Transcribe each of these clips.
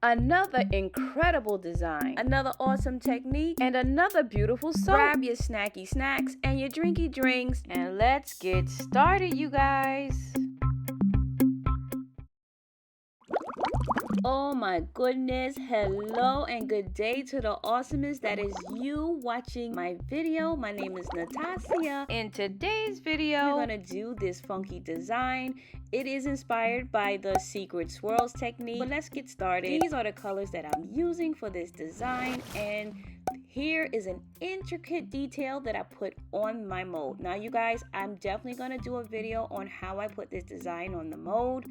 another incredible design, another awesome technique, and another beautiful soap. Grab your snacky snacks and your drinky drinks, and let's get started, you guys. Oh my goodness, hello and good day to the awesomeness that is you watching my video. My name is Natasha. In today's video, we're gonna do this funky design. It is inspired by the Secret Swirls technique, but let's get started. These are the colors that I'm using for this design, and here is an intricate detail that I put on my mold. Now you guys, I'm definitely gonna do a video on how I put this design on the mold.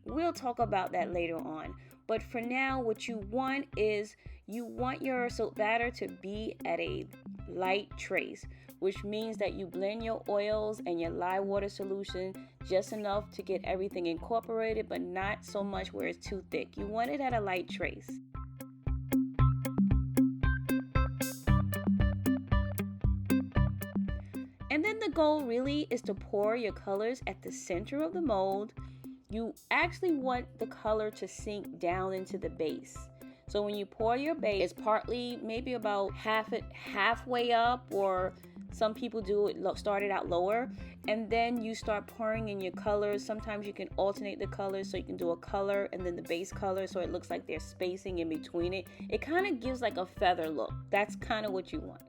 We'll talk about that later on. But for now, what you want is you want your soap batter to be at a light trace, which means that you blend your oils and your lye water solution just enough to get everything incorporated, but not so much where it's too thick. You want it at a light trace. And then the goal really is to pour your colors at the center of the mold. You actually want the color to sink down into the base. So when you pour your base, it's partly maybe about halfway up, or some people do it start it out lower, and then you start pouring in your colors. Sometimes you can alternate the colors, so you can do a color and then the base color, so it looks like there's spacing in between it. It kind of gives like a feather look. That's kind of what you want.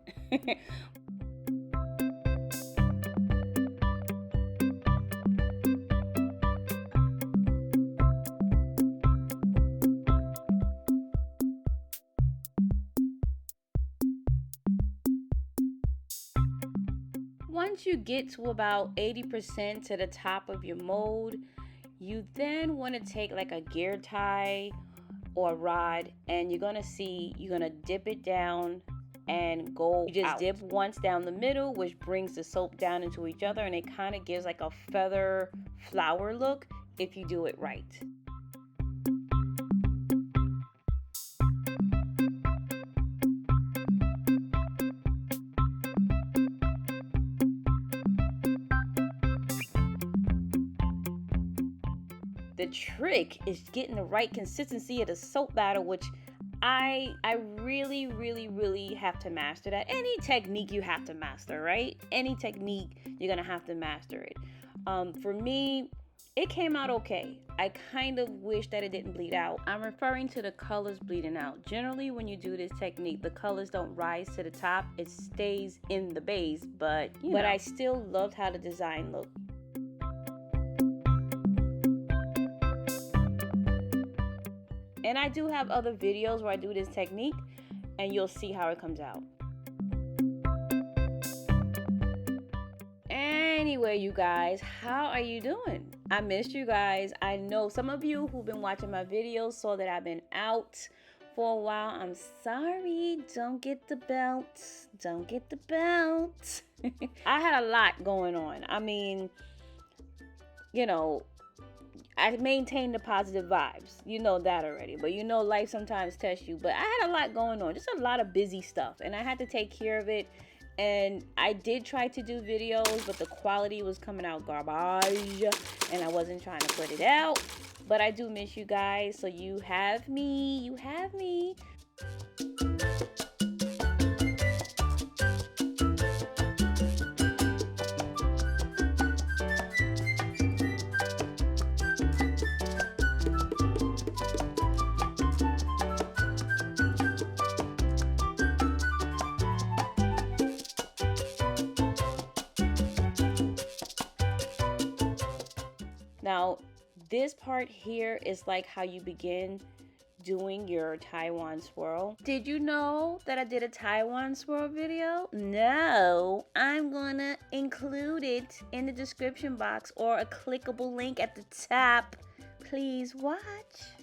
Once you get to about 80% to the top of your mold, you then want to take like a gear tie or rod, and you're gonna dip it down and go you just out. Dip once down the middle, which brings the soap down into each other, and it kind of gives like a feather flower look if you do it right. The trick is getting the right consistency of the soap batter, which I really have to master that. Any technique you have to master, right? Any technique, you're gonna have to master it. For me, it came out okay. I kind of wish that it didn't bleed out. I'm referring to the colors bleeding out. Generally, when you do this technique, the colors don't rise to the top. It stays in the base, but I still loved how the design looked. And I do have other videos where I do this technique, and you'll see how it comes out. Anyway, you guys, how are you doing? I missed you guys. I know some of you who've been watching my videos saw that I've been out for a while. I'm sorry. Don't get the belt. Don't get the belt. I had a lot going on. I mean, I maintain the positive vibes. You know that already. But life sometimes tests you. But I had a lot going on. Just a lot of busy stuff. And I had to take care of it. And I did try to do videos, but the quality was coming out garbage. And I wasn't trying to put it out. But I do miss you guys. So you have me. You have me. Now, this part here is like how you begin doing your Taiwan swirl. Did you know that I did a Taiwan swirl video? No, I'm gonna include it in the description box or a clickable link at the top. Please watch.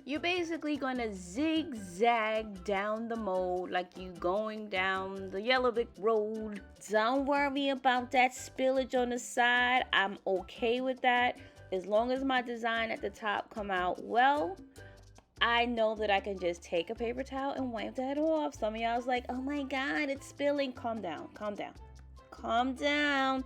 You're basically gonna zigzag down the mold like you going down the yellow brick road. Don't worry about that spillage on the side. I'm okay with that. As long as my design at the top come out well, I know that I can just take a paper towel and wipe that off. Some of y'all's like, oh my God, it's spilling. Calm down, calm down, calm down.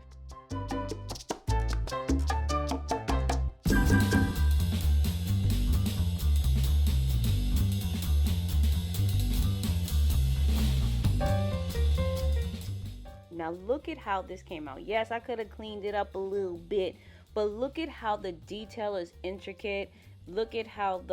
Now look at how this came out. Yes, I could have cleaned it up a little bit, but look at how the detail is intricate. Look at how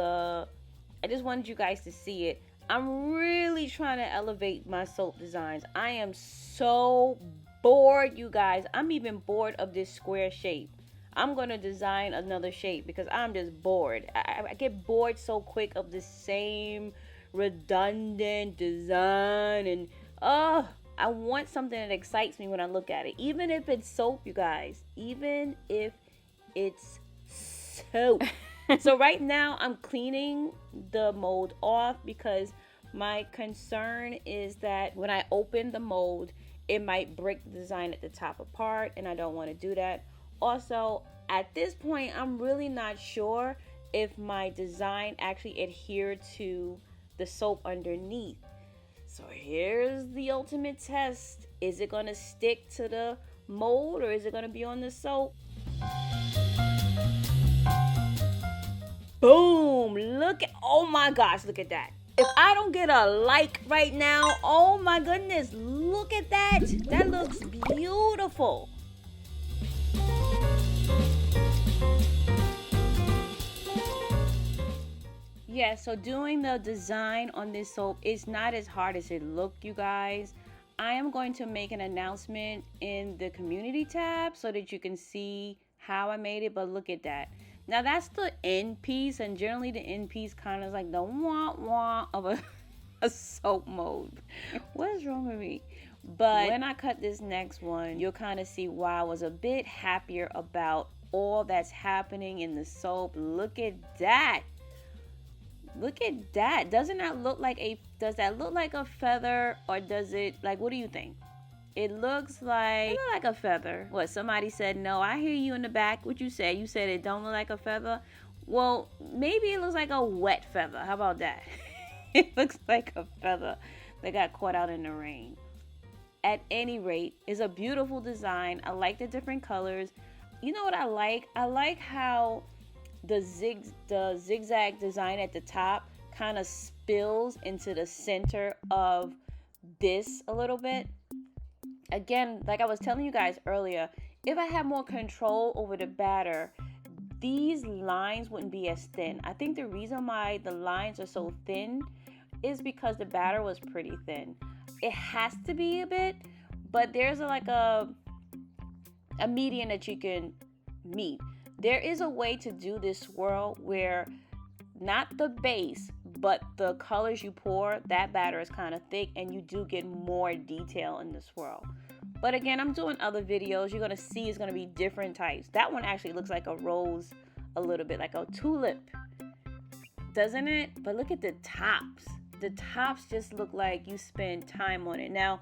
I just wanted you guys to see it. I'm really trying to elevate my soap designs. I am so bored, you guys. I'm even bored of this square shape. I'm going to design another shape because I'm just bored. I get bored so quick of the same redundant design. And I want something that excites me when I look at it. Even if it's soap, you guys. Even if it's soap. So right now I'm cleaning the mold off because my concern is that when I open the mold, it might break the design at the top apart, and I don't want to do that. Also, at this point, I'm really not sure if my design actually adhered to the soap underneath. So here's the ultimate test. Is it going to stick to the mold or is it going to be on the soap? Boom! Look at, oh my gosh, look at that. If I don't get a like right now, oh my goodness, look at that. That looks beautiful. Yeah, so doing the design on this soap is not as hard as it looked, you guys. I am going to make an announcement in the community tab so that you can see how I made it, but look at that. Now that's the end piece, and generally the end piece kind of like the wah-wah of a soap mold. What is wrong with me? But when I cut this next one, you'll kind of see why I was a bit happier about all that's happening in the soap. Look at that. Look at that. Does that look like a feather, or does it, like, what do you think? It looks like a feather. What, somebody said no? I hear you in the back. What you said? You said it don't look like a feather? Well, maybe it looks like a wet feather. How about that? It looks like a feather that got caught out in the rain. At any rate, it's a beautiful design. I like the different colors. You know what I like? I like how the zigzag design at the top kind of spills into the center of this a little bit. Again, like I was telling you guys earlier, if I had more control over the batter, these lines wouldn't be as thin. I think the reason why the lines are so thin is because the batter was pretty thin. It has to be a bit, but there's a median that you can meet. There is a way to do this swirl where not the base, but the colors you pour, that batter is kind of thick and you do get more detail in the swirl. But again, I'm doing other videos. You're going to see it's going to be different types. That one actually looks like a rose a little bit, like a tulip, doesn't it? But look at the tops. The tops just look like you spend time on it. Now,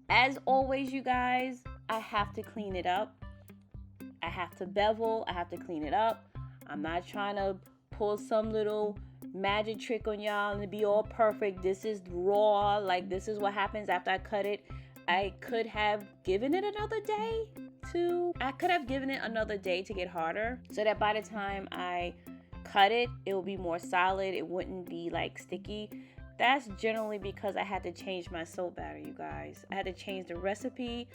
as always, you guys, I have to clean it up. I have to bevel. I have to clean it up. I'm not trying to pull some little magic trick on y'all and be all perfect. This is raw. Like, this is what happens after I cut it. I could have given it another day to get harder, so that by the time I cut it, it will be more solid. It wouldn't be like sticky. That's generally because I had to change my soap batter, you guys. I had to change the recipe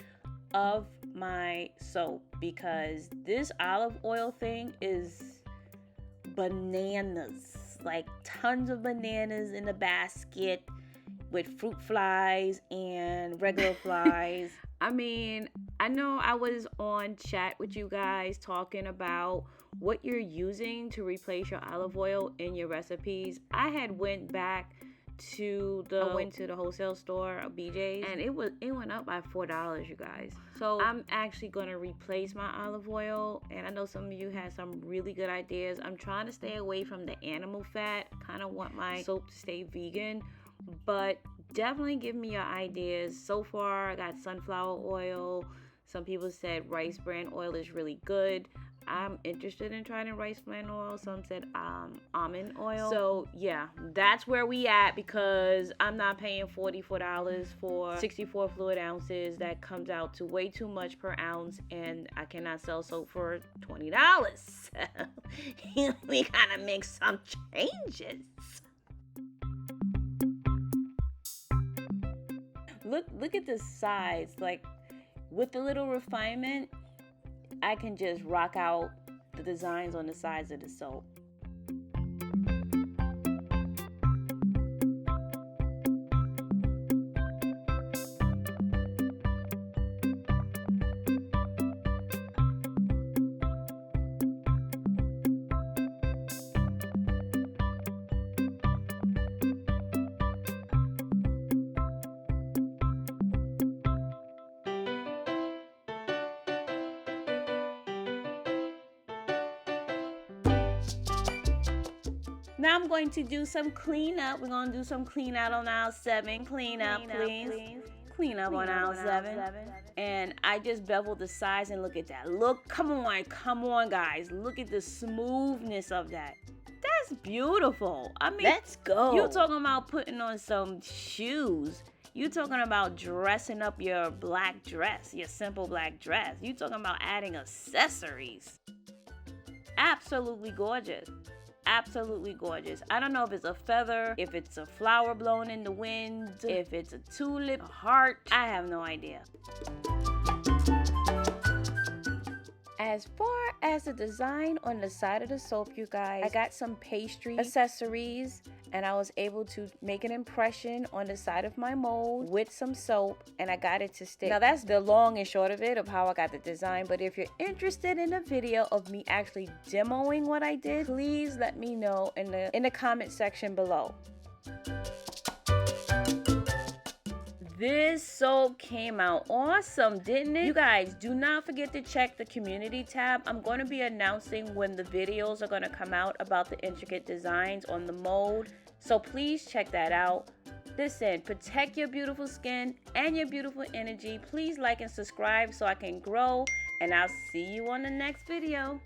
of my soap because this olive oil thing is bananas. Like, tons of bananas in the basket with fruit flies and regular flies. I mean, I know I was on chat with you guys talking about what you're using to replace your olive oil in your recipes. I had went back to the wholesale store, BJ's, and it went up by $4, you guys. So I'm actually gonna replace my olive oil, and I know some of you had some really good ideas. I'm trying to stay away from the animal fat. Kind of want my soap to stay vegan, but definitely give me your ideas. So far, I got sunflower oil. Some people said rice bran oil is really good. I'm interested in trying rice bran oil. Some said almond oil. So yeah, that's where we at, because I'm not paying $44 for 64 fluid ounces. That comes out to way too much per ounce, and I cannot sell soap for $20. So we gotta make some changes. Look at the sides. Like, with a little refinement, I can just rock out the designs on the sides of the soap. Now I'm going to do some cleanup. We're going to do some clean out on aisle 7. Clean up, please. Clean up on aisle 7. And I just beveled the sides, and look at that. Look, come on, guys. Look at the smoothness of that. That's beautiful. I mean, let's go. You're talking about putting on some shoes. You talking about dressing up your black dress, your simple black dress. You talking about adding accessories. Absolutely gorgeous. Absolutely gorgeous. I don't know if it's a feather, if it's a flower blowing in the wind, if it's a tulip, a heart. I have no idea. As far as the design on the side of the soap, you guys, I got some pastry accessories, and I was able to make an impression on the side of my mold with some soap, and I got it to stick. Now that's the long and short of it of how I got the design, but if you're interested in a video of me actually demoing what I did, please let me know in the comment section below. This soap came out awesome, didn't it? You guys, do not forget to check the community tab. I'm going to be announcing when the videos are going to come out about the intricate designs on the mold. So please check that out. Listen, protect your beautiful skin and your beautiful energy. Please like and subscribe so I can grow. And I'll see you on the next video.